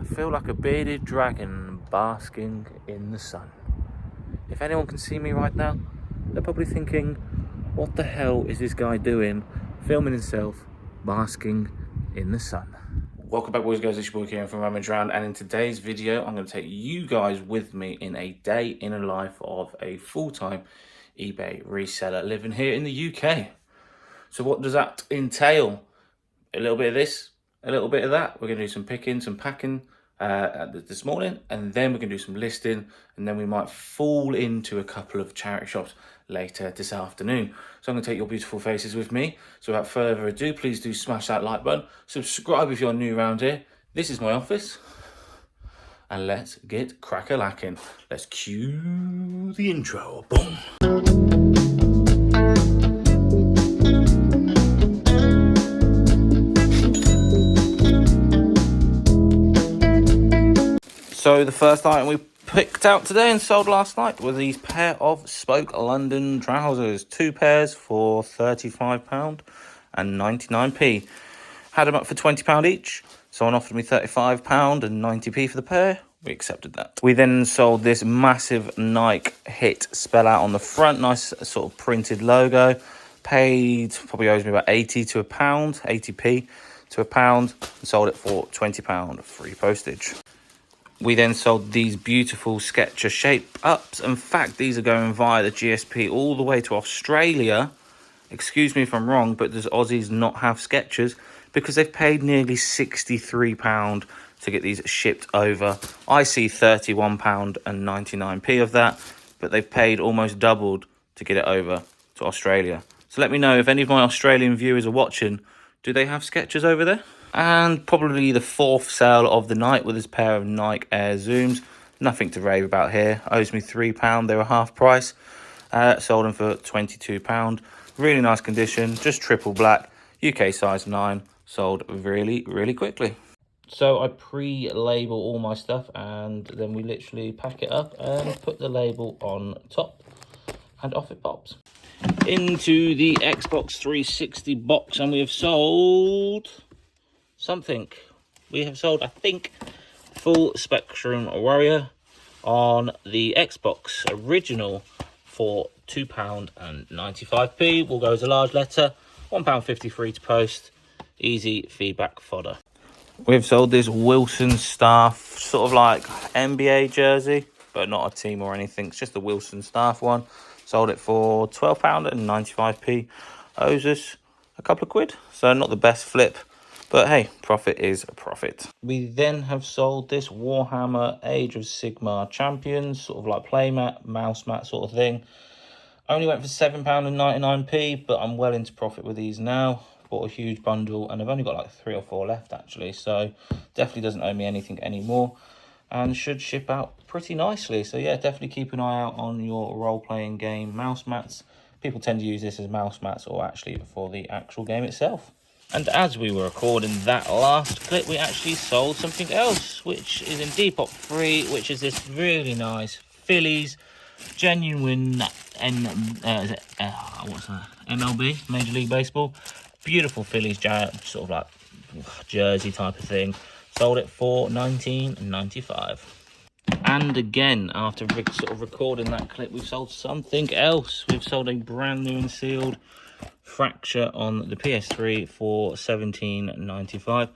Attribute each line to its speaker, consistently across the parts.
Speaker 1: I feel like a bearded dragon basking in the sun. If anyone can see me right now, they're probably thinking, what the hell is this guy doing, filming himself, basking in the sun? Welcome back, boys and girls. It's your boy Kieran from RummageAround, and in today's video, I'm going to take you guys with me in a day in a life of a full-time eBay reseller living here in the UK. So what does that entail? A little bit of this, a little bit of that. We're going to do some picking, some packing this morning, and then we're going to do some listing, and then we might fall into a couple of charity shops later this afternoon. So I'm going to take your beautiful faces with me. So without further ado, please do smash that like button. Subscribe if you're new around here. This is my office. And let's get crack-a-lacking. Let's cue the intro. Boom. So the first item we picked out today and sold last night were these pair of Spoke London trousers. 2 pairs for £35 and 99p. Had them up for £20 each. Someone offered me £35 and 90p for the pair. We accepted that. We then sold this massive Nike hit spell out on the front. Nice sort of printed logo. Paid, probably owes me about 80 to a pound, 80p to a pound. And sold it for £20 free postage. We then sold these beautiful Sketcher shape ups. In fact, these are going via the GSP all the way to Australia. Excuse me if I'm wrong, but does Aussies not have Skechers? Because they've paid nearly £63 to get these shipped over. I see £31 and 99p of that, but they've paid almost doubled to get it over to Australia. So let me know if any of my Australian viewers are watching. Do they have Skechers over there? And probably the fourth sale of the night with this pair of Nike Air Zooms. Nothing to rave about here. Owes me £3. They were half price. Sold them for £22. Really nice condition. Just triple black. UK size 9. Sold really, really quickly. So I pre-label all my stuff and then we literally pack it up and put the label on top. And off it pops. Into the Xbox 360 box, and we have sold something. We have sold, I think, Full Spectrum Warrior on the Xbox original for £2 and 95p. Will go as a large letter. £1.53 to post. Easy feedback fodder. We've sold this Wilson Staff, sort of like NBA jersey, but not a team or anything. It's just the Wilson Staff one. Sold it for £12 and 95p. Owes us a couple of quid. So not the best flip. But hey, profit is a profit. We then have sold this Warhammer Age of Sigmar Champions, sort of like playmat, mouse mat sort of thing. Only went for £7 and 99p, but I'm well into profit with these now. Bought a huge bundle, and I've only got like 3 or 4 left actually, so definitely doesn't owe me anything anymore. And should ship out pretty nicely. So yeah, definitely keep an eye out on your role-playing game mouse mats. People tend to use this as mouse mats or actually for the actual game itself. And as we were recording that last clip, we actually sold something else, which is in Depop 3, which is this really nice Phillies genuine MLB, Major League Baseball. Beautiful Phillies sort of like jersey type of thing. Sold it for $19.95. And again, after sort of recording that clip, we've sold something else. We've sold a brand new and sealed Fracture on the PS3 for £17.95.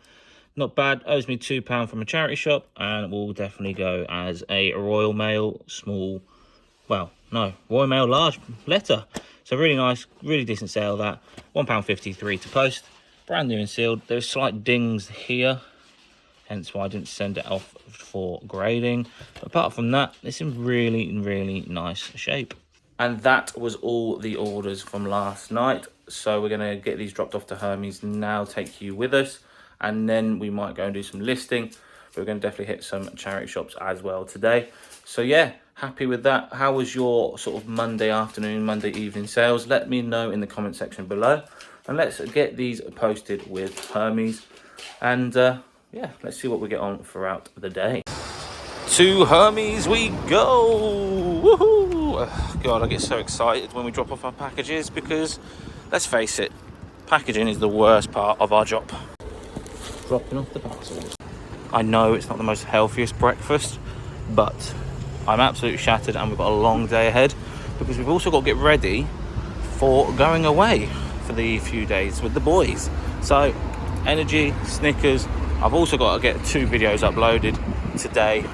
Speaker 1: Not bad. Owes me £2 from a charity shop, and will definitely go as a Royal Mail small, well, no, Royal Mail large letter. So really nice, really decent sale that. £1.53 to post. Brand new and sealed. There's slight dings here, hence why I didn't send it off for grading. But apart from that, it's in really, really nice shape. And that was all the orders from last night. So we're going to get these dropped off to Hermes now, take you with us. And then we might go and do some listing. But we're going to definitely hit some charity shops as well today. So yeah, happy with that. How was your sort of Monday afternoon, Monday evening sales? Let me know in the comment section below. And let's get these posted with Hermes. And yeah, let's see what we get on throughout the day. To Hermes we go! Woohoo! God, I get so excited when we drop off our packages because, let's face it, packaging is the worst part of our job. Dropping off the parcels. I know it's not the most healthiest breakfast, but I'm absolutely shattered, and we've got a long day ahead because we've also got to get ready for going away for the few days with the boys. So energy, Snickers. I've also got to get 2 videos uploaded today,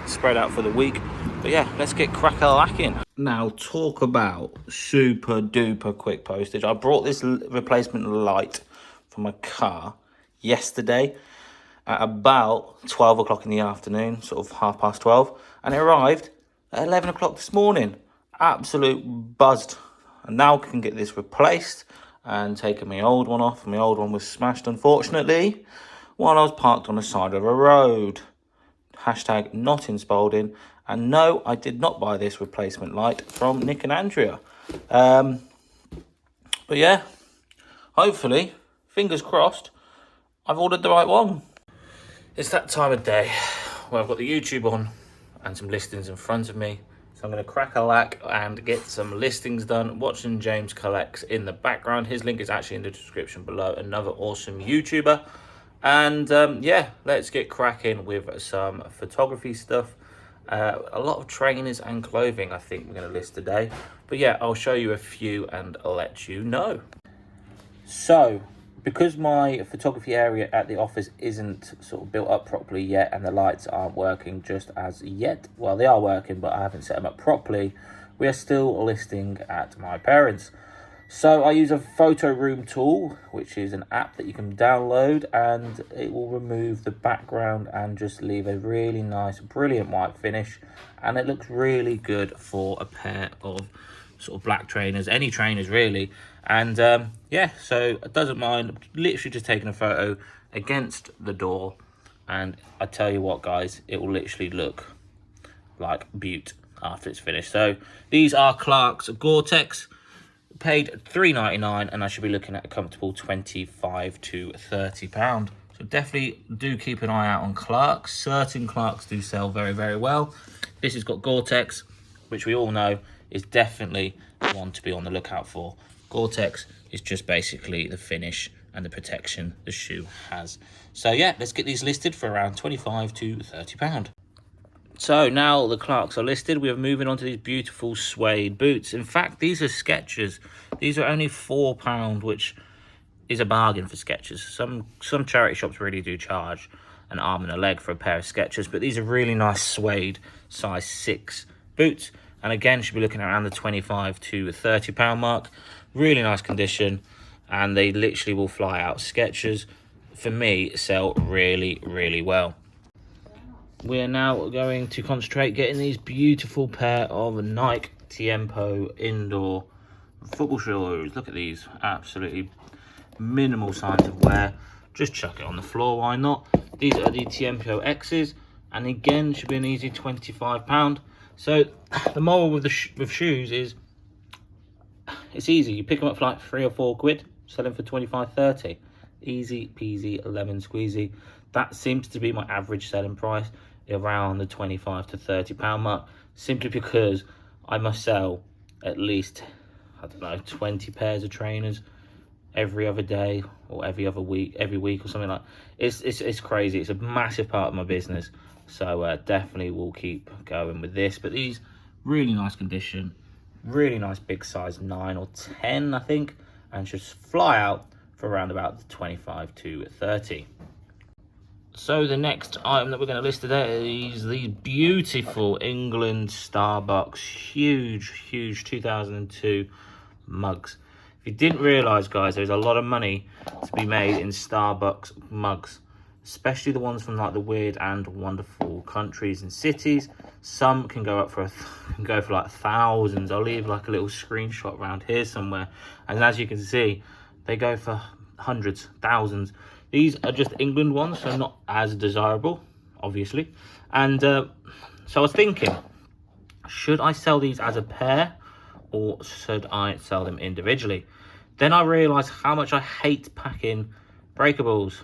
Speaker 1: spread out for the week. But yeah, let's get crack-a-lacking. Now, talk about super duper quick postage. I brought this replacement light for my car yesterday at about 12 o'clock in the afternoon, sort of 12:30, and it arrived at 11 o'clock this morning. Absolute buzzed. And now I can get this replaced and taking my old one off. My old one was smashed, unfortunately, while I was parked on the side of a road. Hashtag not in Spalding. And no, I did not buy this replacement light from Nick and Andrea. But yeah, hopefully, fingers crossed, I've ordered the right one. It's that time of day where I've got the YouTube on and some listings in front of me. So I'm going to crack a lack and get some listings done. Watching James Collects in the background. His link is actually in the description below. Another awesome YouTuber. And yeah, let's get cracking with some photography stuff. A lot of trainers and clothing I think we're going to list today. But yeah, I'll show you a few and I'll let you know. So, because my photography area at the office isn't sort of built up properly yet and the lights aren't working just as yet, well, they are working, but I haven't set them up properly, we are still listing at my parents'. So I use a photo room tool, which is an app that you can download, and it will remove the background and just leave a really nice, brilliant white finish. And it looks really good for a pair of sort of black trainers, any trainers really. And yeah, so it doesn't mind literally just taking a photo against the door, and I tell you what guys, it will literally look like beaut after it's finished. So these are Clark's Gore-Tex, paid $3.99, and I should be looking at a comfortable £25 to £30. So definitely do keep an eye out on Clark's. Certain Clark's do sell very, very well. This has got Gore-Tex, which we all know is definitely one to be on the lookout for. Gore-Tex is just basically the finish and the protection the shoe has. So yeah, let's get these listed for around £25 to £30. So now the Clarks are listed, we are moving on to these beautiful suede boots. In fact, these are Skechers. These are only £4, which is a bargain for Skechers. Some charity shops really do charge an arm and a leg for a pair of Skechers, but these are really nice suede size 6 boots. And again, should be looking around the £25 to £30 mark. Really nice condition, and they literally will fly out. Skechers, for me, sell really, really well. We are now going to concentrate getting these beautiful pair of Nike Tiempo indoor football shoes. Look at these, absolutely minimal signs of wear. Just chuck it on the floor, why not? These are the Tiempo X's, and again, should be an easy £25. So the moral with shoes is, it's easy. You pick them up for like £3 or £4, sell them for 25, 30. Easy peasy, lemon squeezy. That seems to be my average selling price, around the £25 to £30 mark, simply because I must sell at least, I don't know, 20 pairs of trainers every other day or every week or something like that. It's crazy. It's a massive part of my business. So definitely will keep going with this. But these, really nice condition, really nice big size 9 or 10 I think, and just fly out for around about the 25 to 30. So the next item that we're going to list today is these beautiful England Starbucks huge 2002 mugs. If you didn't realise, guys, there's a lot of money to be made in Starbucks mugs, especially the ones from like the weird and wonderful countries and cities. Some can go up for like thousands. I'll leave like a little screenshot around here somewhere, and as you can see, they go for hundreds, thousands. These are just England ones, so not as desirable, obviously. And so I was thinking, should I sell these as a pair or should I sell them individually? Then I realised how much I hate packing breakables.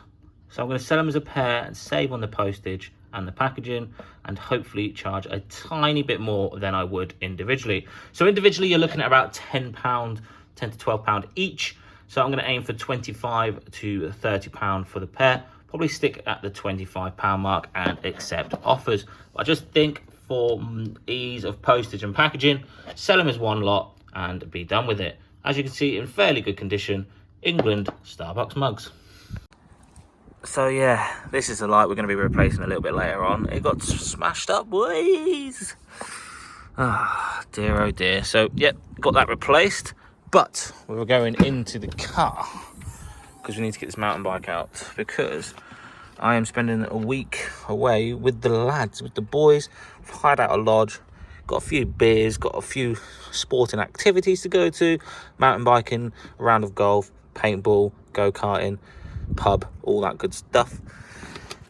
Speaker 1: So I'm going to sell them as a pair and save on the postage and the packaging, and hopefully charge a tiny bit more than I would individually. So individually, you're looking at about £10, £10 to £12 each. So I'm going to aim for £25 to £30 for the pair, probably stick at the £25 mark and accept offers. But I just think for ease of postage and packaging, sell them as one lot and be done with it. As you can see, in fairly good condition, England Starbucks mugs. So yeah, this is the light we're going to be replacing a little bit later on. It got smashed up, boys. Ah, dear oh dear. So yeah, got that replaced, but we were going into the car because we need to get this mountain bike out, because I am spending a week away with the lads, with the boys. We've hired out a lodge, got a few beers, got a few sporting activities to go to, mountain biking, a round of golf, paintball, go-karting, pub, all that good stuff.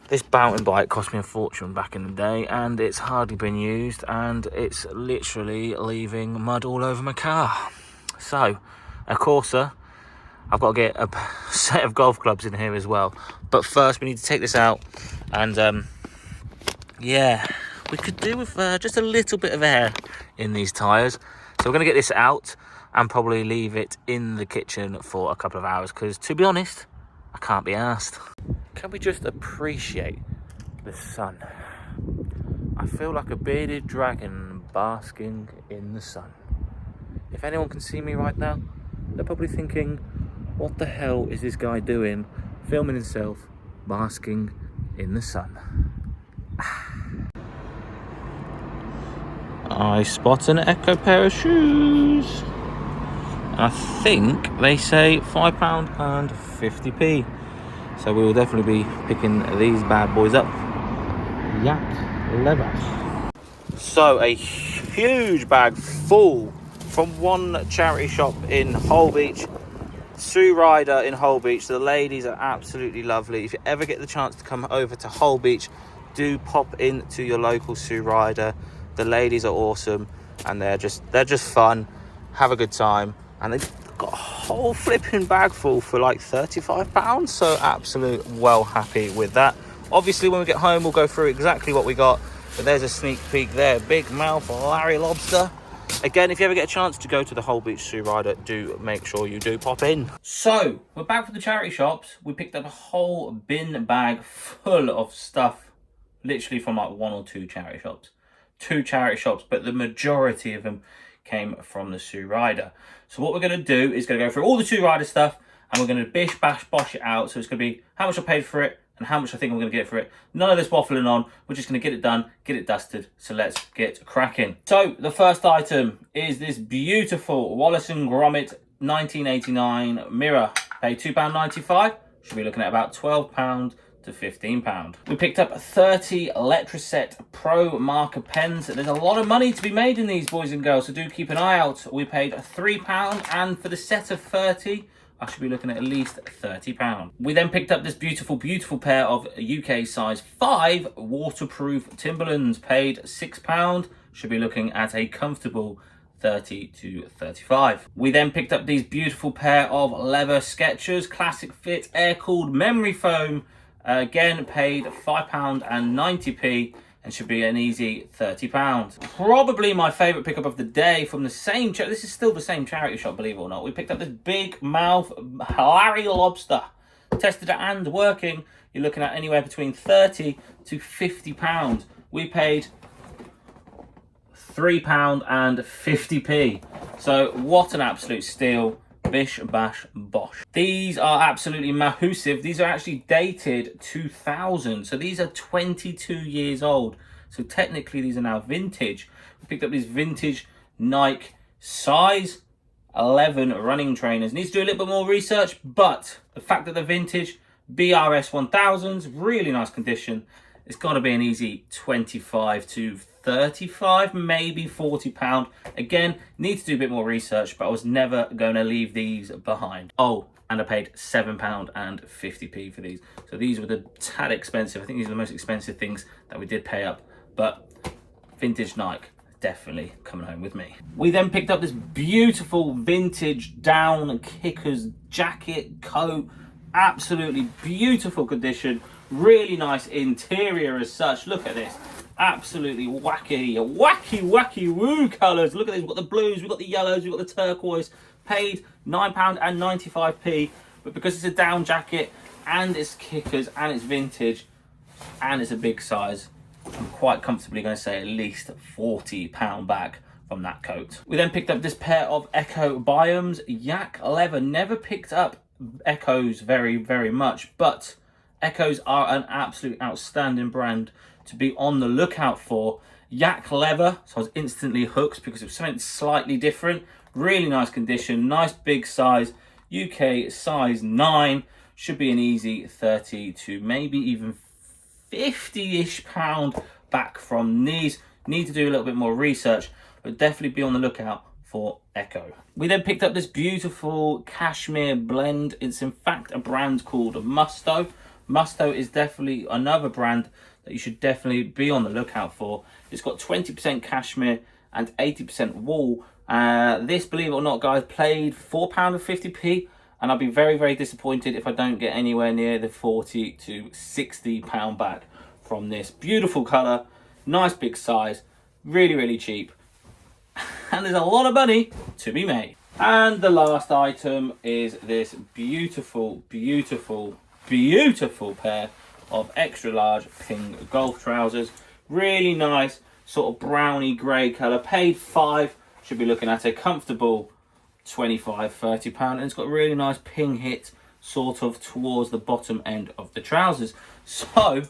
Speaker 1: This mountain bike cost me a fortune back in the day, and it's hardly been used, and it's literally leaving mud all over my car. So, a Corsa, I've got to get a set of golf clubs in here as well. But first we need to take this out, and yeah, we could do with just a little bit of air in these tyres. So we're going to get this out and probably leave it in the kitchen for a couple of hours, because to be honest, I can't be arsed. Can we just appreciate the sun? I feel like a bearded dragon basking in the sun. If anyone can see me right now, they're probably thinking, what the hell is this guy doing, filming himself basking in the sun? I spot an Echo pair of shoes. I think they say £5 and 50p. So we will definitely be picking these bad boys up. Yak leather. So a huge bag full from one charity shop in Holbeach. Sue Ryder in Holbeach. The ladies are absolutely lovely. If you ever get the chance to come over to Holbeach, do pop into your local Sue Ryder. The ladies are awesome, and they're just fun. Have a good time, and they've got a whole flipping bag full for like £35. So absolute well happy with that. Obviously, when we get home, we'll go through exactly what we got. But there's a sneak peek there. Big mouth Larry Lobster. Again, if you ever get a chance to go to the Holbeach Sue Ryder, do make sure you do pop in. So, we're back from the charity shops. We picked up a whole bin bag full of stuff, literally from like one or two charity shops. Two charity shops, but the majority of them came from the Sue Ryder. So what we're going to do is going to go through all the Sue Ryder stuff, and we're going to bish, bash, bosh it out. So it's going to be how much I paid for it, and how much I think I'm going to get for it. None of this waffling on. We're just going to get it done, get it dusted. So let's get cracking. So the first item is this beautiful Wallace & Gromit 1989 mirror. Paid £2.95. Should be looking at about £12 to £15. We picked up 30 Letraset Pro marker pens. There's a lot of money to be made in these, boys and girls, so do keep an eye out. We paid £3, and for the set of 30, I should be looking at least £30. We then picked up this beautiful, beautiful pair of UK size 5 waterproof Timberlands. Paid £6. Should be looking at a comfortable 30 to 35. We then picked up these beautiful pair of leather Skechers Classic Fit air-cooled memory foam. Again, paid £5 and 90p, and should be an easy £30. Probably my favourite pickup of the day from the same this is still the same charity shop, believe it or not. We picked up this big mouth Larry Lobster. Tested it and working. You're looking at anywhere between £30 to £50. We paid £3 and 50p. So what an absolute steal. Bish, bash, bosh. These are absolutely massive. These are actually dated 2000. So these are 22 years old. So technically these are now vintage. We picked up these vintage Nike size 11 running trainers. Need to do a little bit more research, but the fact that they're vintage, BRS 1000s, really nice condition. It's got to be an easy 25 to 35, maybe £40. Again, need to do a bit more research, but I was never going to leave these behind. Oh, and I paid £7 and 50p for these. So these were the tad expensive. I think these are the most expensive things that we did pay up, but vintage Nike, definitely coming home with me. We then picked up this beautiful vintage down kickers jacket, coat, absolutely beautiful condition, really nice interior as such. Look at this. Absolutely wacky woo colours. Look at this. We've got the blues, we've got the yellows, we've got the turquoise. Paid £9 and 95p, but because it's a down jacket, and it's kickers, and it's vintage, and it's a big size, I'm quite comfortably going to say at least £40 back from that coat. We then picked up this pair of Echo Biomes yak leather. Never picked up Echoes very much, but Echoes are an absolute outstanding brand to be on the lookout for. Yak leather, so I was instantly hooked because it was something slightly different. Really nice condition, nice big size, UK size 9. Should be an easy 30 to maybe even 50-ish pound back from these. Need to do a little bit more research, but definitely be on the lookout for Echo. We then picked up this beautiful cashmere blend. It's in fact a brand called Musto. Musto is definitely another brand that you should definitely be on the lookout for. It's got 20% cashmere and 80% wool. This, believe it or not, guys, played £4.50p, and I'll be very disappointed if I don't get anywhere near the £40 to £60 back from this. Beautiful colour, nice big size, really cheap, and there's a lot of money to be made. And the last item is this beautiful pair of extra large pink golf trousers. Really nice, sort of browny grey colour. Paid £5, should be looking at a comfortable £25-30, and it's got a really nice ping hit sort of towards the bottom end of the trousers. So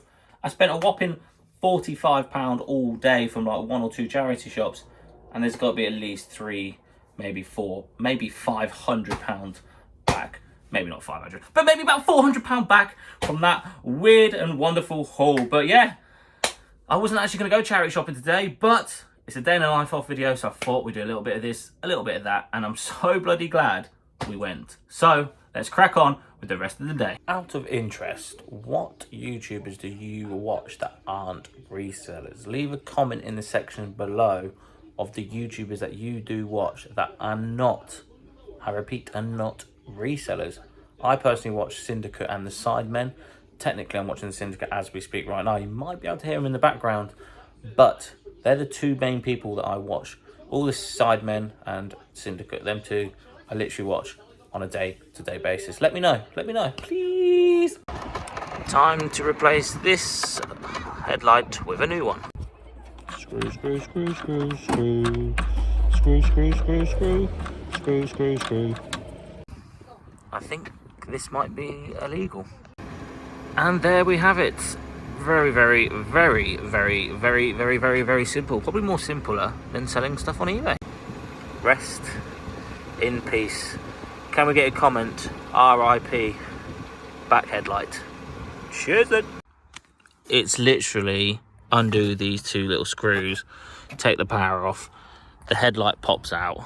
Speaker 1: I spent a whopping £45 all day from like 1 or 2 charity shops, and there's got to be at least 3, maybe 4, maybe £500 back. Maybe not 500, but maybe about £400 back from that weird and wonderful haul. But yeah, I wasn't actually going to go charity shopping today, but it's a day in the life off video, so I thought we'd do a little bit of this, a little bit of that, and I'm so bloody glad we went. So let's crack on with the rest of the day. Out of interest, what YouTubers do you watch that aren't resellers? Leave a comment in the section below of the YouTubers that you do watch that are not, I repeat, are not resellers. I personally watch Syndicate and the Sidemen. Technically I'm watching the Syndicate as we speak right now. You might be able to hear them in the background, but they're the 2 main people that I watch. All the Sidemen and Syndicate, them 2 I literally watch on a day-to-day basis. Let me know, please. Time to replace this headlight with a new one. Screw. I think this might be illegal. And there we have it. Very simple. Probably more simpler than selling stuff on eBay. Rest in peace. Can we get a comment? RIP back headlight. Cheers then. It's literally undo these 2 little screws, take the power off, the headlight pops out,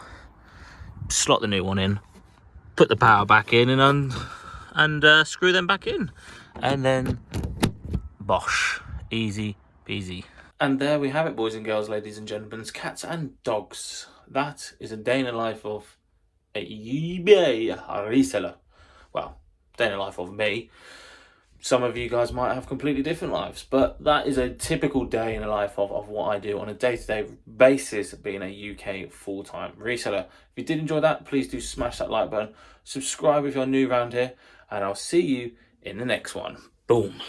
Speaker 1: slot the new one in, put the power back in, and screw them back in, and then BOSH, easy peasy. And there we have it, boys and girls, ladies and gentlemen, cats and dogs. That is a day in the life of a eBay reseller. Well, day in the life of me. Some of you guys might have completely different lives, but that is a typical day in the life of what I do on a day-to-day basis, being a UK full-time reseller. If you did enjoy that, please do smash that like button, subscribe if you're new around here, and I'll see you in the next one. Boom.